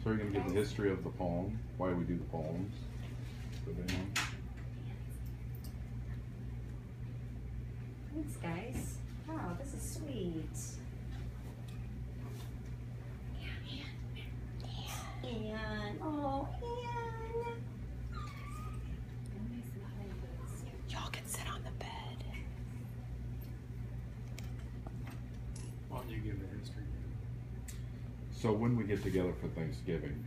So are you going to give the history of the poem, why we do the poems? Does anyone? Thanks, guys. Wow, this is sweet. And oh, Anne. Y'all can sit on the bed. Why don't you give the history? So when we get together for Thanksgiving,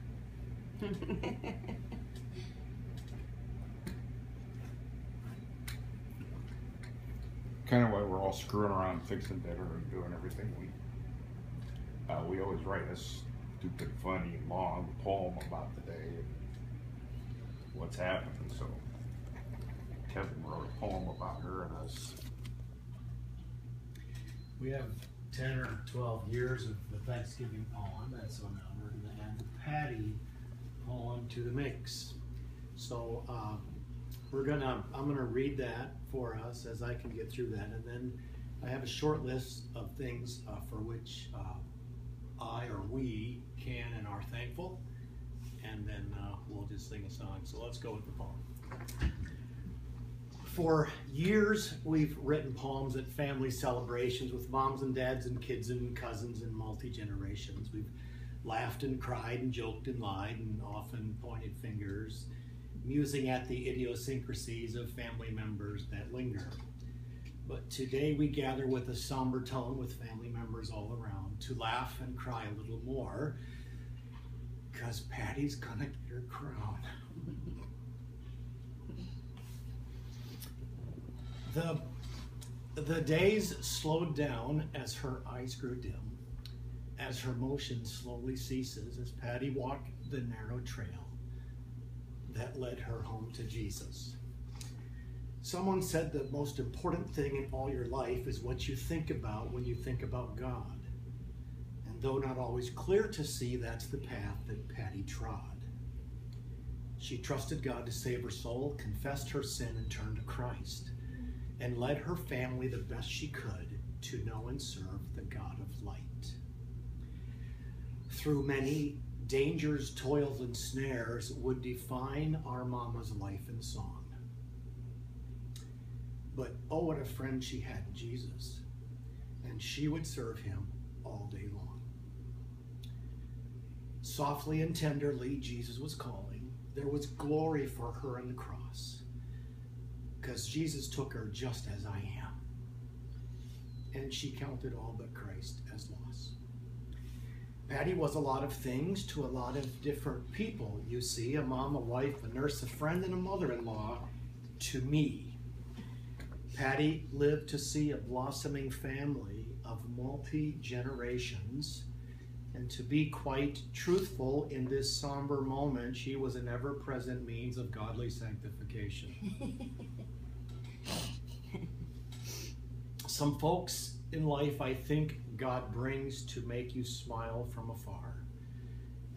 kind of why we're all screwing around fixing dinner and doing everything we always write a stupid, funny, long poem about the day and what's happening. So Kevin wrote a poem about her and us. We have 10 or 12 years of the Thanksgiving poem, and so now we're going to add the Patty poem to the mix. So I'm gonna read that for us as I can get through that, and then I have a short list of things for which I or we can and are thankful, and then we'll just sing a song. So let's go with the poem. For years, we've written poems at family celebrations with moms and dads and kids and cousins and multi-generations. We've laughed and cried and joked and lied and often pointed fingers, musing at the idiosyncrasies of family members that linger. But today we gather with a somber tone with family members all around to laugh and cry a little more, because Patty's gonna get her crown. The days slowed down as her eyes grew dim, as her motion slowly ceases, as Patty walked the narrow trail that led her home to Jesus. Someone said the most important thing in all your life is what you think about when you think about God. And though not always clear to see, that's the path that Patty trod. She trusted God to save her soul, confessed her sin, and turned to Christ, and led her family the best she could to know and serve the God of light. Through many dangers, toils, and snares would define our mama's life and song. But oh, what a friend she had in Jesus, and she would serve him all day long. Softly and tenderly, Jesus was calling. There was glory for her in the cross, because Jesus took her just as I am, and she counted all but Christ as loss. Patty was a lot of things to a lot of different people, you see, a mom, a wife, a nurse, a friend, and a mother-in-law to me. Patty lived to see a blossoming family of multi-generations, and to be quite truthful in this somber moment, she was an ever-present means of godly sanctification. Some folks in life, I think, God brings to make you smile from afar,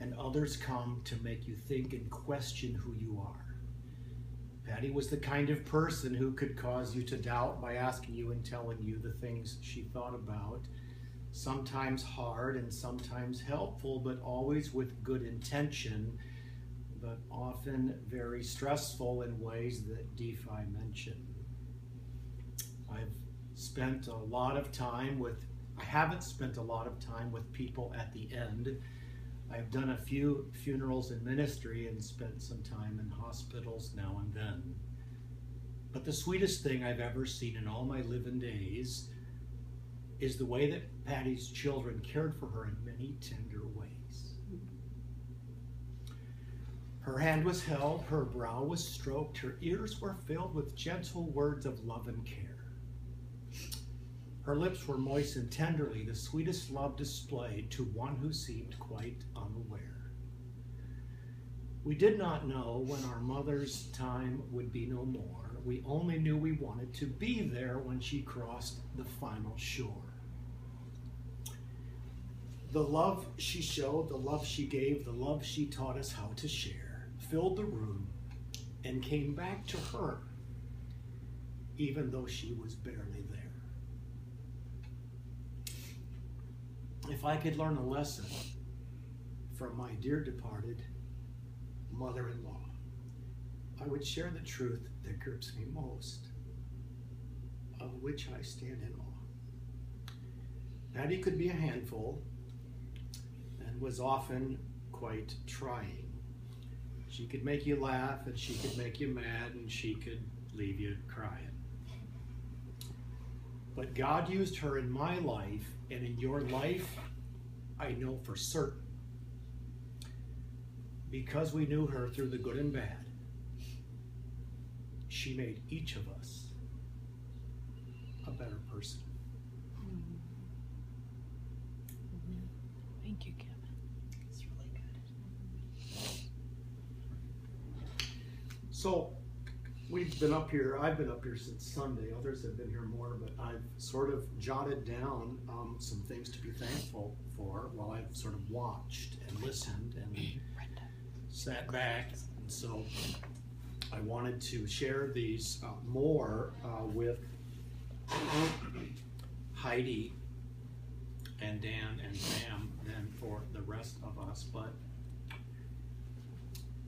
and others come to make you think and question who you are. Patty was the kind of person who could cause you to doubt by asking you and telling you the things she thought about, sometimes hard and sometimes helpful, but always with good intention, but often very stressful in ways that defy mention. I haven't spent a lot of time with people at the end. I've done a few funerals in ministry and spent some time in hospitals now and then. But the sweetest thing I've ever seen in all my living days is the way that Patty's children cared for her in many tender ways. Her hand was held, her brow was stroked, her ears were filled with gentle words of love and care. Her lips were moistened tenderly, the sweetest love displayed to one who seemed quite unaware. We did not know when our mother's time would be no more. We only knew we wanted to be there when she crossed the final shore. The love she showed, the love she gave, the love she taught us how to share, filled the room and came back to her, even though she was barely there. If I could learn a lesson from my dear departed mother-in-law, I would share the truth that grips me most, of which I stand in awe. Patty could be a handful and was often quite trying. She could make you laugh, and she could make you mad, and she could leave you crying. But God used her in my life, and in your life, I know for certain. Because we knew her through the good and bad, she made each of us a better person. Thank you, Kevin. It's really good. So, we've been up here, I've been up here since Sunday, others have been here more, but I've sort of jotted down some things to be thankful for while I've sort of watched and listened and sat back. And so I wanted to share these more with Heidi and Dan and Pam than for the rest of us, but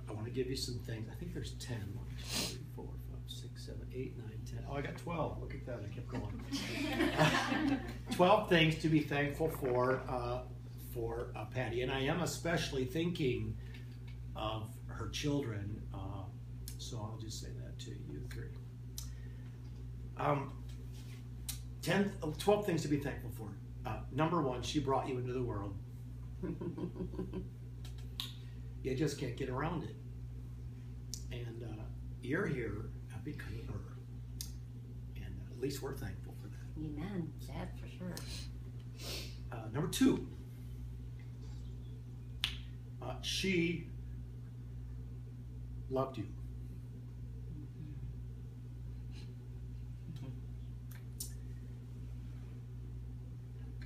I want to give you some things. I think there's 10. 1, 2, 3, 4, 5, 6, 7, 8, 9, 10. Oh, I got 12. Look at that. I kept going. 12 things to be thankful for Patty. And I am especially thinking of her children. So I'll just say that to you three. 12 things to be thankful for. Number 1, she brought you into the world. You just can't get around it. And you're here because of her. And at least we're thankful for that. Amen. That's for sure. Number 2, she loved you.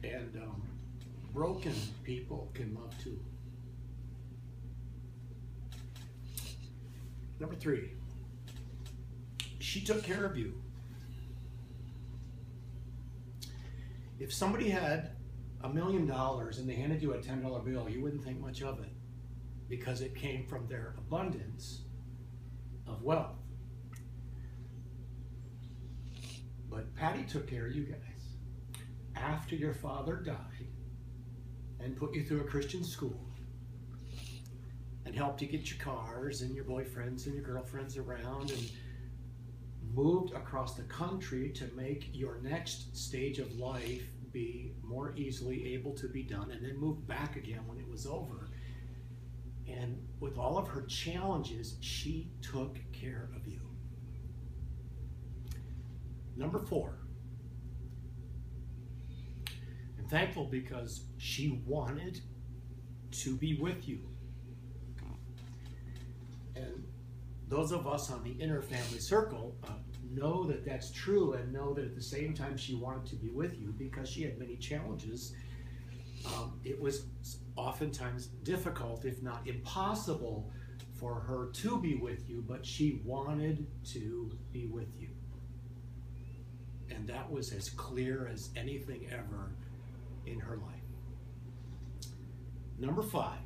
And broken people can love too. Number 3, she took care of you. If somebody had $1 million and they handed you a $10 bill, you wouldn't think much of it because it came from their abundance of wealth. But Patty took care of you guys after your father died and put you through a Christian school and helped you get your cars and your boyfriends and your girlfriends around and moved across the country to make your next stage of life be more easily able to be done, and then moved back again when it was over. And with all of her challenges, she took care of you. Number 4, I'm thankful because she wanted to be with you. And those of us on the inner family circle know that that's true, and know that at the same time she wanted to be with you because she had many challenges. It was oftentimes difficult, if not impossible, for her to be with you, but she wanted to be with you. And that was as clear as anything ever in her life. Number 5,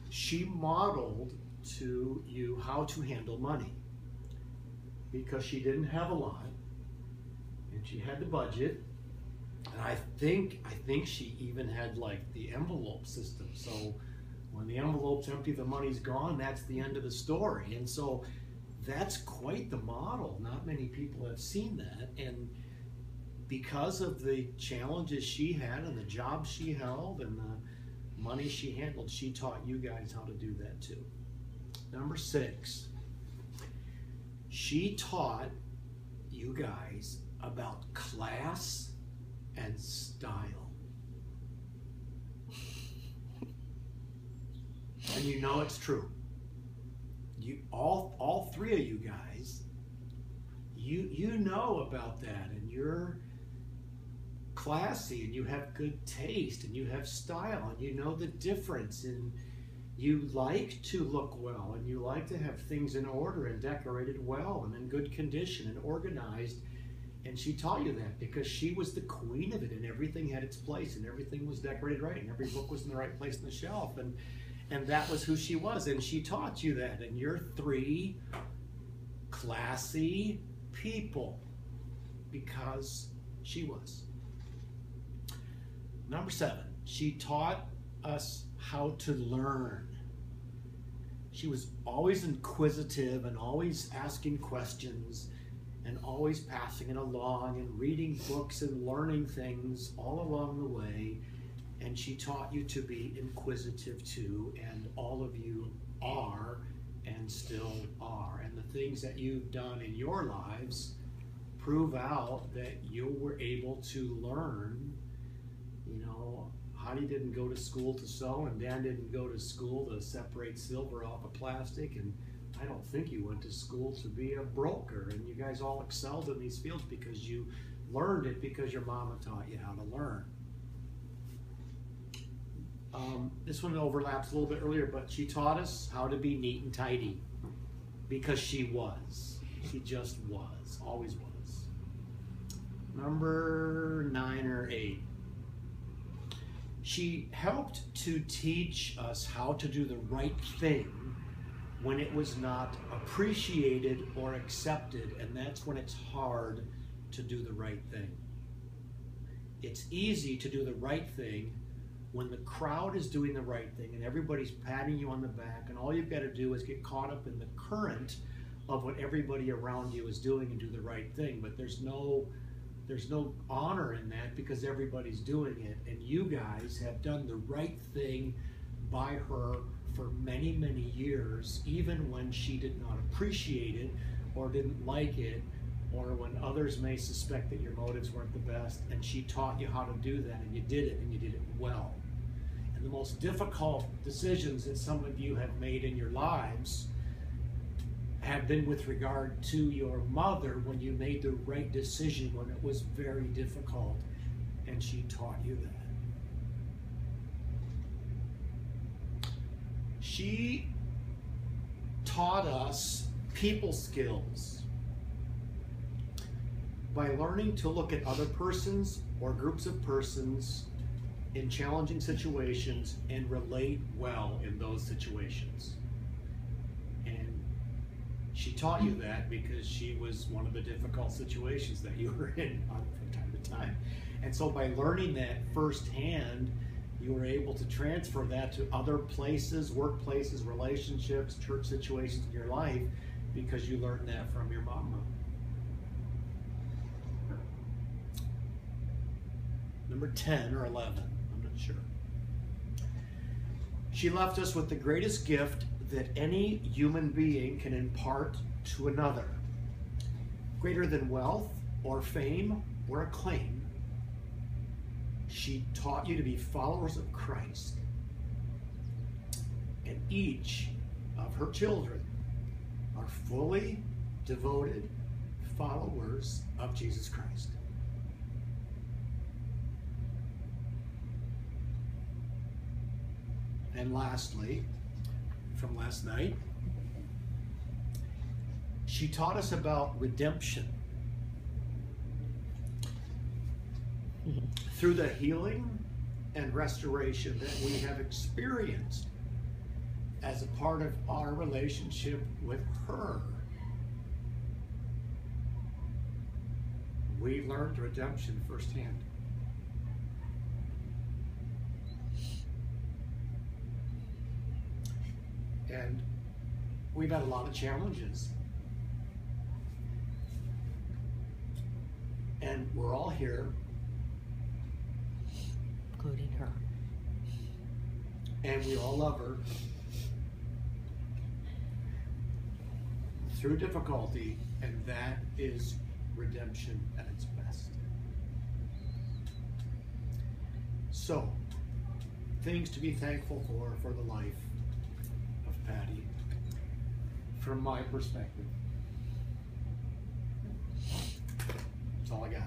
she modeled to you how to handle money because she didn't have a lot and she had the budget, and I think she even had like the envelope system, so when the envelope's empty, the money's gone, that's the end of the story. And so that's quite the model. Not many people have seen that, and because of the challenges she had and the job she held and the money she handled, she taught you guys how to do that too. Number 6, she taught you guys about class and style. And you know it's true. You all 3 of you guys, you know about that, and you're classy and you have good taste and you have style and you know the difference, and you like to look well and you like to have things in order and decorated well and in good condition and organized. And she taught you that because she was the queen of it, and everything had its place and everything was decorated right and every book was in the right place on the shelf. And that was who she was, and she taught you that. And you're three classy people because she was. Number 7, she taught us how to learn. She was always inquisitive and always asking questions and always passing it along and reading books and learning things all along the way. And she taught you to be inquisitive too, and all of you are and still are. And the things that you've done in your lives prove out that you were able to learn. You know, Heidi didn't go to school to sew, and Dan didn't go to school to separate silver off of plastic, and I don't think you went to school to be a broker. And you guys all excelled in these fields because you learned it because your mama taught you how to learn. This one overlaps a little bit earlier, but she taught us how to be neat and tidy because she was. She just was, always was. Number 9 or 8. She helped to teach us how to do the right thing when it was not appreciated or accepted, and that's when it's hard to do the right thing. It's easy to do the right thing when the crowd is doing the right thing and everybody's patting you on the back, and all you've got to do is get caught up in the current of what everybody around you is doing and do the right thing. But there's no honor in that because everybody's doing it, and you guys have done the right thing by her for many, many years, even when she did not appreciate it or didn't like it, or when others may suspect that your motives weren't the best, and she taught you how to do that, and you did it, and you did it well. And the most difficult decisions that some of you have made in your lives have been with regard to your mother, when you made the right decision when it was very difficult, and she taught you that. She taught us people skills by learning to look at other persons or groups of persons in challenging situations and relate well in those situations. And she taught you that because she was one of the difficult situations that you were in from time to time. And so by learning that firsthand, you were able to transfer that to other places, workplaces, relationships, church situations in your life, because you learned that from your mama. Number 10 or 11, I'm not sure. She left us with the greatest gift that any human being can impart to another. Greater than wealth or fame or acclaim, she taught you to be followers of Christ. And each of her children are fully devoted followers of Jesus Christ. And lastly, from last night, she taught us about redemption. Through the healing and restoration that we have experienced as a part of our relationship with her. We learned redemption firsthand. And we've had a lot of challenges. And we're all here, including her. and we all love her through difficulty, and that is redemption at its best. So, things to be thankful for the life of Patty, from my perspective. That's all I got.